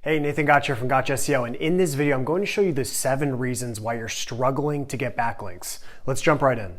Hey, Nathan Gotch here from Gotch SEO, and in this video I'm going to show you the 7 reasons why you're struggling to get backlinks. Let's jump right in.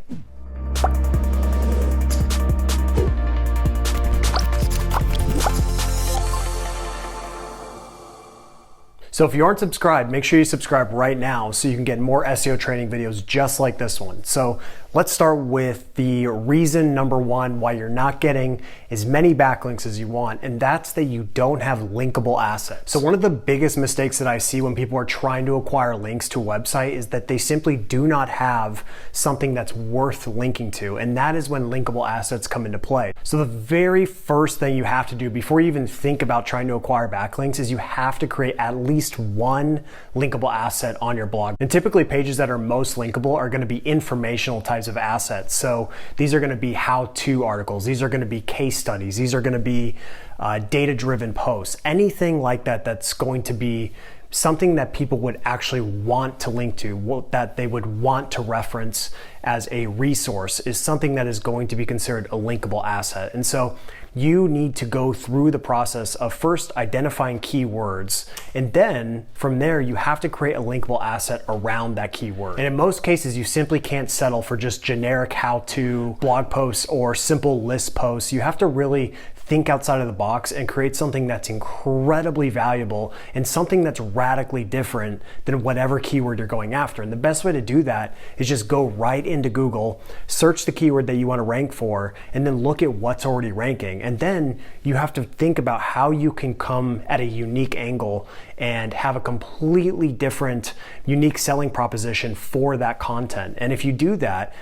So if you aren't subscribed, make sure you subscribe right now so you can get more SEO training videos just like this one. So let's start with the reason number 1 why you're not getting as many backlinks as you want, and that's that you don't have linkable assets. So one of the biggest mistakes that I see when people are trying to acquire links to a website is that they simply do not have something that's worth linking to, and that is when linkable assets come into play. So the very first thing you have to do before you even think about trying to acquire backlinks is you have to create at least one linkable asset on your blog. And typically pages that are most linkable are going to be informational types of assets. So these are going to be how-to articles, these are going to be case studies, these are going to be data-driven posts, anything like that that's going to be something that people would actually want to link to, that they would want to reference as a resource, is something that is going to be considered a linkable asset. And so you need to go through the process of first identifying keywords, and then from there you have to create a linkable asset around that keyword. And in most cases you simply can't settle for just generic how-to blog posts or simple list posts. You have to really think outside of the box and create something that's incredibly valuable and something that's radically different than whatever keyword you're going after. And the best way to do that is just go right into Google, search the keyword that you want to rank for, and then look at what's already ranking. And then you have to think about how you can come at a unique angle and have a completely different, unique selling proposition for that content. And if you do that,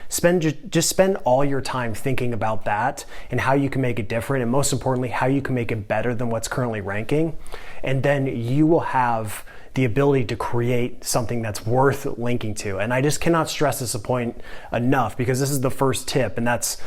just spend all your time thinking about that and how you can make it different, and most importantly, how you can make it better than what's currently ranking. And then you will have the ability to create something that's worth linking to. And I just cannot stress this point enough, because this is the first tip, and that's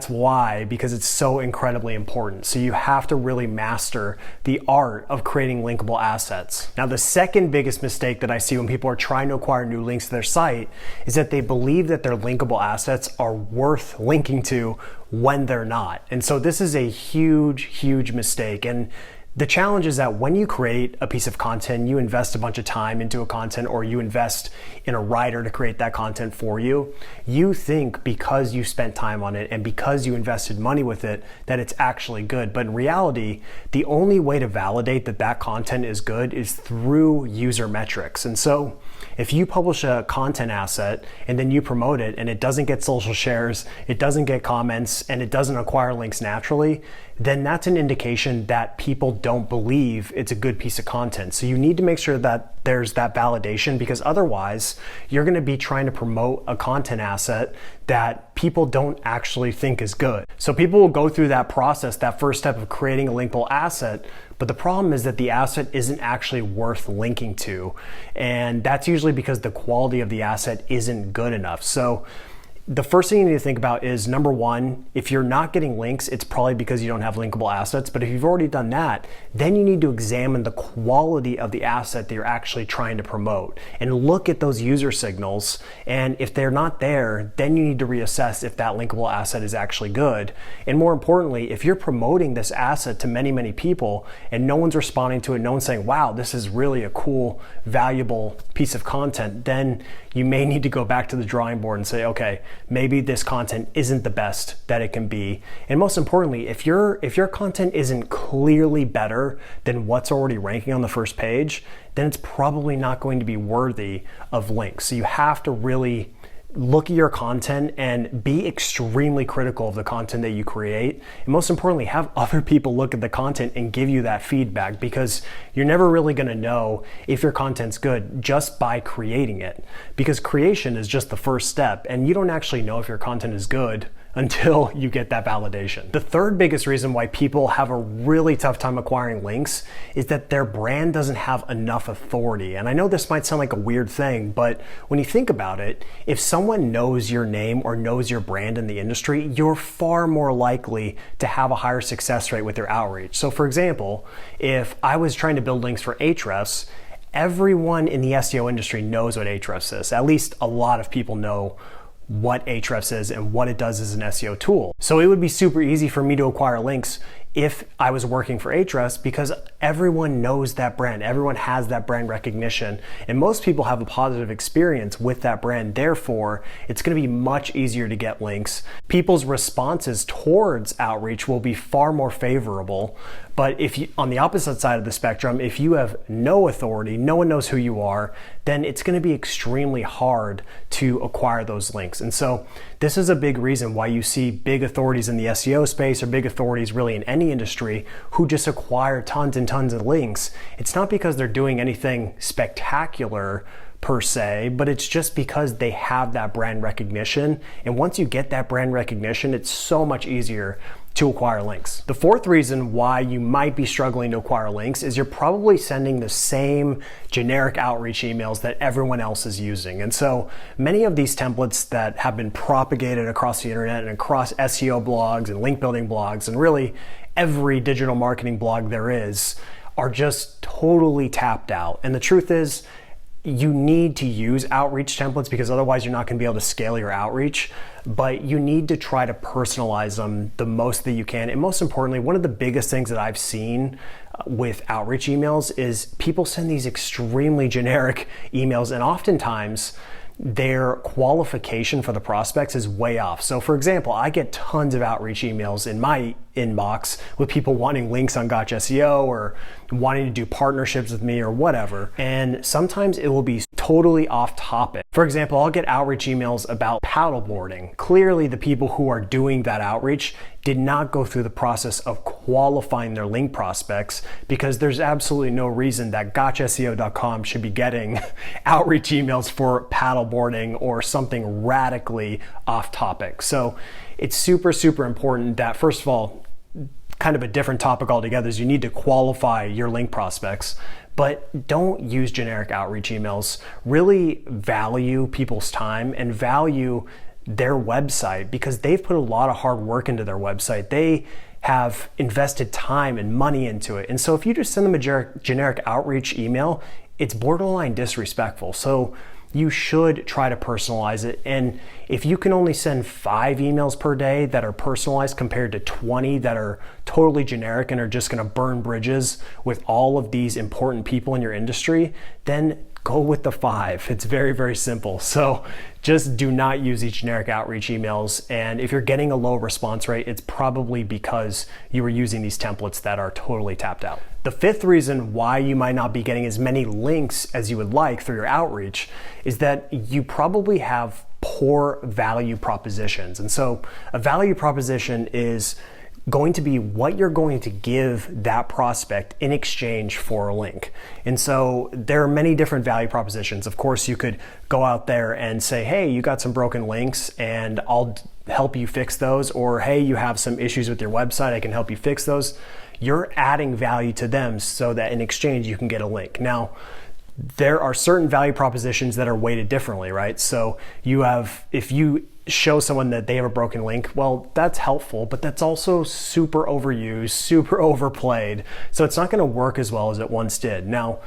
why, because it's so incredibly important. So you have to really master the art of creating linkable assets. Now, the second biggest mistake that I see when people are trying to acquire new links to their site is that they believe that their linkable assets are worth linking to when they're not. And so this is a huge mistake. And the challenge is that when you create a piece of content, you invest a bunch of time into a content, or you invest in a writer to create that content for you, you think because you spent time on it and because you invested money with it that it's actually good. But in reality, the only way to validate that that content is good is through user metrics. And so if you publish a content asset and then you promote it and it doesn't get social shares, it doesn't get comments, and it doesn't acquire links naturally, then that's an indication that people don't believe it's a good piece of content. So you need to make sure that there's that validation, because otherwise you're going to be trying to promote a content asset that people don't actually think is good. So people will go through that process, that first step of creating a linkable asset, but the problem is that the asset isn't actually worth linking to. And that's usually because the quality of the asset isn't good enough. So the first thing you need to think about is, number 1, if you're not getting links, it's probably because you don't have linkable assets. But if you've already done that, then you need to examine the quality of the asset that you're actually trying to promote and look at those user signals. And if they're not there, then you need to reassess if that linkable asset is actually good. And more importantly, if you're promoting this asset to many people and no one's responding to it, no one's saying, wow, this is really a cool, valuable piece of content, then you may need to go back to the drawing board and say, okay, maybe this content isn't the best that it can be. And most importantly, if your content isn't clearly better than what's already ranking on the first page, then it's probably not going to be worthy of links. So you have to really look at your content and be extremely critical of the content that you create. And most importantly, have other people look at the content and give you that feedback, because you're never really going to know if your content's good just by creating it, because creation is just the first step, and you don't actually know if your content is good until you get that validation. The third biggest reason why people have a really tough time acquiring links is that their brand doesn't have enough authority. And I know this might sound like a weird thing, but when you think about it, if someone knows your name or knows your brand in the industry, you're far more likely to have a higher success rate with your outreach. So for example, if I was trying to build links for Ahrefs, everyone in the SEO industry knows what Ahrefs is. At least a lot of people know what Ahrefs is and what it does as an SEO tool. So it would be super easy for me to acquire links if I was working for Ahrefs, because everyone knows that brand, everyone has that brand recognition, and most people have a positive experience with that brand. Therefore, it's going to be much easier to get links. People's responses towards outreach will be far more favorable. But if you, on the opposite side of the spectrum, if you have no authority, no one knows who you are, then it's going to be extremely hard to acquire those links. And so this is a big reason why you see big authorities in the SEO space, or big authorities really in any industry, who just acquire tons and tons of links. It's not because they're doing anything spectacular per se, but it's just because they have that brand recognition. And once you get that brand recognition, it's so much easier to acquire links. The fourth reason why you might be struggling to acquire links is you're probably sending the same generic outreach emails that everyone else is using. And so many of these templates that have been propagated across the internet and across SEO blogs and link building blogs and really every digital marketing blog there is are just totally tapped out. And the truth is, you need to use outreach templates because otherwise you're not going to be able to scale your outreach, but you need to try to personalize them the most that you can. And most importantly, one of the biggest things that I've seen with outreach emails is people send these extremely generic emails, and oftentimes their qualification for the prospects is way off. So for example, I get tons of outreach emails in my inbox with people wanting links on Gotch SEO or wanting to do partnerships with me or whatever. And sometimes it will be totally off topic. For example, I'll get outreach emails about paddleboarding. Clearly the people who are doing that outreach did not go through the process of qualifying their link prospects, because there's absolutely no reason that GotchSEO.com should be getting outreach emails for paddleboarding or something radically off topic. So it's super, super important that, first of all, kind of a different topic altogether, is you need to qualify your link prospects, but don't use generic outreach emails. Really value people's time and value their website, because they've put a lot of hard work into their website. They have invested time and money into it. And so if you just send them a generic outreach email, it's borderline disrespectful. So you should try to personalize it. And if you can only send 5 emails per day that are personalized compared to 20 that are totally generic and are just going to burn bridges with all of these important people in your industry, then go with the 5. It's very, very simple. So just do not use these generic outreach emails. And if you're getting a low response rate, it's probably because you were using these templates that are totally tapped out. The fifth reason why you might not be getting as many links as you would like through your outreach is that you probably have poor value propositions. And so a value proposition is going to be what you're going to give that prospect in exchange for a link. And so there are many different value propositions. Of course, you could go out there and say, hey, you got some broken links and I'll help you fix those. Or, hey, you have some issues with your website, I can help you fix those. You're adding value to them so that in exchange you can get a link. Now, there are certain value propositions that are weighted differently, right? So you have, if you show someone that they have a broken link, well, that's helpful, but that's also super overused, super overplayed. So it's not going to work as well as it once did. Now,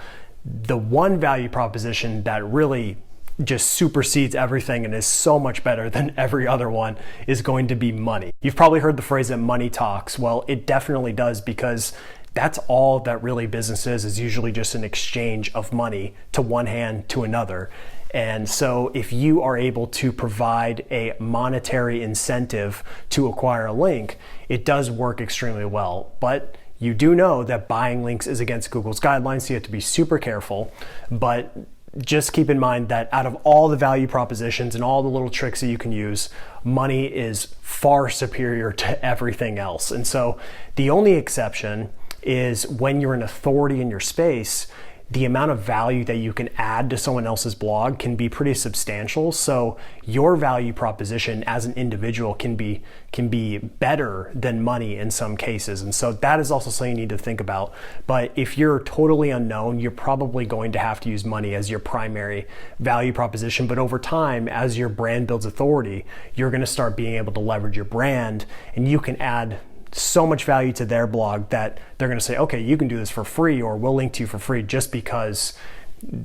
the one value proposition that really just supersedes everything and is so much better than every other one is going to be money. You've probably heard the phrase that money talks. Well, it definitely does, because that's all that really business is usually just an exchange of money to one hand to another. And so if you are able to provide a monetary incentive to acquire a link, it does work extremely well. But you do know that buying links is against Google's guidelines, so you have to be super careful. But just keep in mind that out of all the value propositions and all the little tricks that you can use, money is far superior to everything else. And so the only exception is when you're an authority in your space, the amount of value that you can add to someone else's blog can be pretty substantial. So your value proposition as an individual can be better than money in some cases. And so that is also something you need to think about. But if you're totally unknown, you're probably going to have to use money as your primary value proposition. But over time, as your brand builds authority, you're going to start being able to leverage your brand, and you can add so much value to their blog that they're going to say, okay, you can do this for free, or we'll link to you for free, just because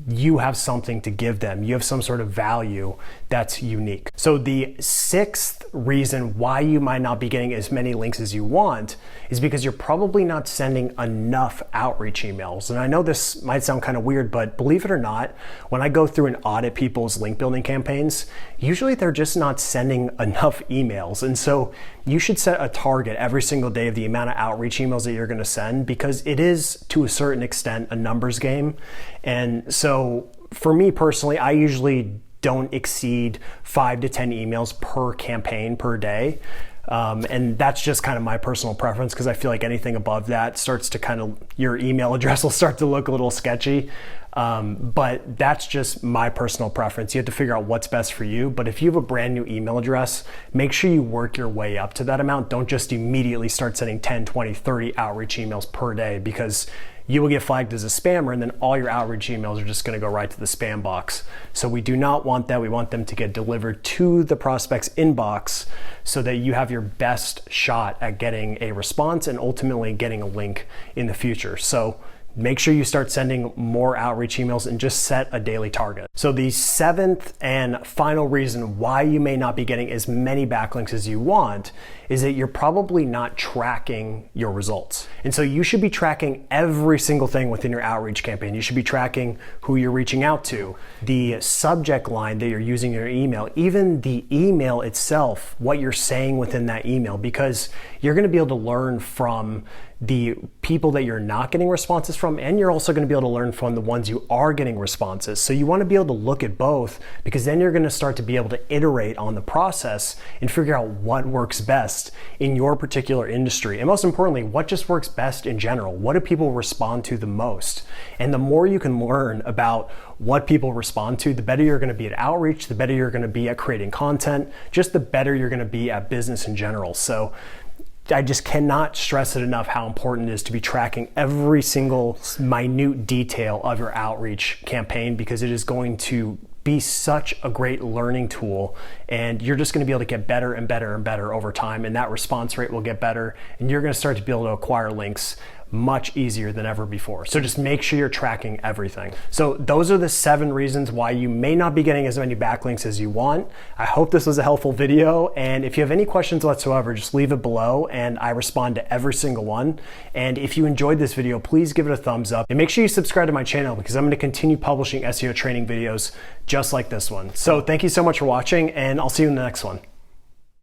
you have something to give them. You have some sort of value that's unique. So the sixth reason why you might not be getting as many links as you want is because you're probably not sending enough outreach emails. And I know this might sound kind of weird, but believe it or not, when I go through and audit people's link building campaigns, usually they're just not sending enough emails. And so you should set a target every single day of the amount of outreach emails that you're going to send, because it is to a certain extent a numbers game. And so for me personally, I usually don't exceed 5 to 10 emails per campaign per day. And that's just kind of my personal preference, because I feel like anything above that starts to kind of, your email address will start to look a little sketchy. But that's just my personal preference. You have to figure out what's best for you. But if you have a brand new email address, make sure you work your way up to that amount. Don't just immediately start sending 10, 20, 30 outreach emails per day, because you will get flagged as a spammer, and then all your outreach emails are just going to go right to the spam box. So we do not want that. We want them to get delivered to the prospect's inbox so that you have your best shot at getting a response and ultimately getting a link in the future. So make sure you start sending more outreach emails and just set a daily target. So the seventh and final reason why you may not be getting as many backlinks as you want is that you're probably not tracking your results. And so you should be tracking every single thing within your outreach campaign. You should be tracking who you're reaching out to, the subject line that you're using in your email, even the email itself, what you're saying within that email, because you're going to be able to learn from the people that you're not getting responses from, and you're also going to be able to learn from the ones you are getting responses. So you want to be able to look at both, because then you're going to start to be able to iterate on the process and figure out what works best in your particular industry. And most importantly, what just works best in general. What do people respond to the most? And the more you can learn about what people respond to, the better you're going to be at outreach, the better you're going to be at creating content, just the better you're going to be at business in general. So I just cannot stress it enough how important it is to be tracking every single minute detail of your outreach campaign, because it is going to be such a great learning tool, and you're just going to be able to get better and better and better over time, and that response rate will get better, and you're going to start to be able to acquire links much easier than ever before. So just make sure you're tracking everything. So those are the 7 reasons why you may not be getting as many backlinks as you want. I hope this was a helpful video, and if you have any questions whatsoever, just leave it below and I respond to every single one. And if you enjoyed this video, please give it a thumbs up, and make sure you subscribe to my channel, because I'm going to continue publishing SEO training videos just like this one. So thank you so much for watching, and I'll see you in the next one.